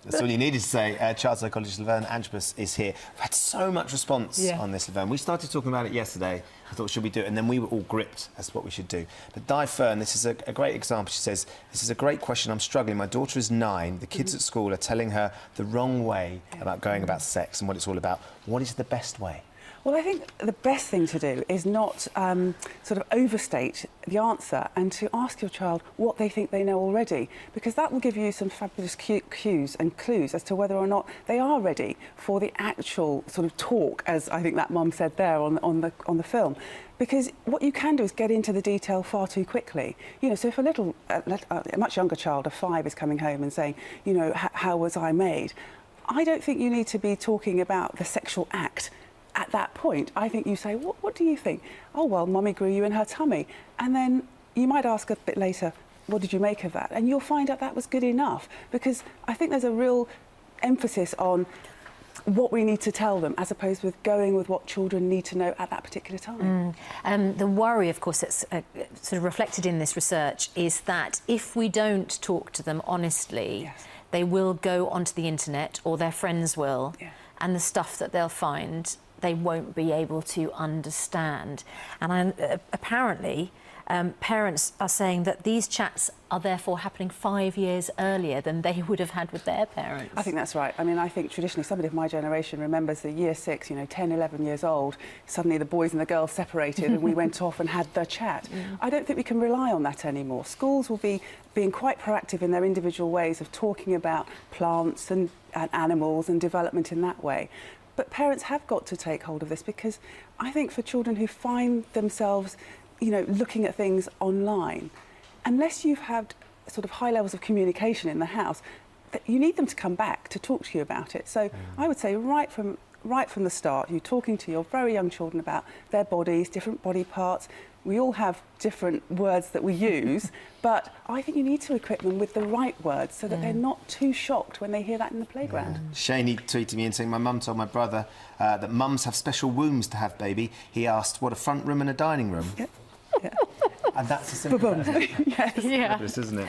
That's all you needed to say. Child psychologist Laverne Antrobus is here. We've had so much response on this, Laverne. We started talking about it yesterday. I thought, should we do it? And then we were all gripped as to what we should do. But Di Fern, this is a great example. She says, this is a great question. I'm struggling. My daughter is 9. The kids at school are telling her the wrong way about going about sex and what it's all about. What is the best way? Well, I think the best thing to do is not sort of overstate the answer and to ask your child what they think they know already, because that will give you some fabulous cues and clues as to whether or not they are ready for the actual sort of talk, as I think that mum said there on the film. Because what you can do is get into the detail far too quickly. You know, so if a much younger child of 5 is coming home and saying, you know, how was I made? I don't think you need to be talking about the sexual act at that point. I think you say, what do you think? Oh, well, Mummy grew you in her tummy. And then you might ask a bit later, what did you make of that? And you'll find out that was good enough, because I think there's a real emphasis on what we need to tell them, as opposed with going with what children need to know at that particular time. The worry, of course, that's sort of reflected in this research is that if we don't talk to them honestly, they will go onto the internet, or their friends will, and the stuff that they'll find they won't be able to understand. And apparently, parents are saying that these chats are therefore happening 5 years earlier than they would have had with their parents. I think that's right. I mean, I think traditionally somebody of my generation remembers the year 6, you know, 10, 11 years old, suddenly the boys and the girls separated and we went off and had the chat. I don't think we can rely on that anymore. Schools will be being quite proactive in their individual ways of talking about plants and animals and development in that way. But parents have got to take hold of this, because I think for children who find themselves, you know, looking at things online, unless you've had sort of high levels of communication in the house, you need them to come back to talk to you about it. So I would say right from the start, you're talking to your very young children about their bodies, different body parts. We all have different words that we use, but I think you need to equip them with the right words so that they're not too shocked when they hear that in the playground. Shaney tweeted me and saying, my mum told my brother that mums have special wombs to have baby. He asked, what, a front room and a dining room? Yeah. And that's a simple Yes. isn't it?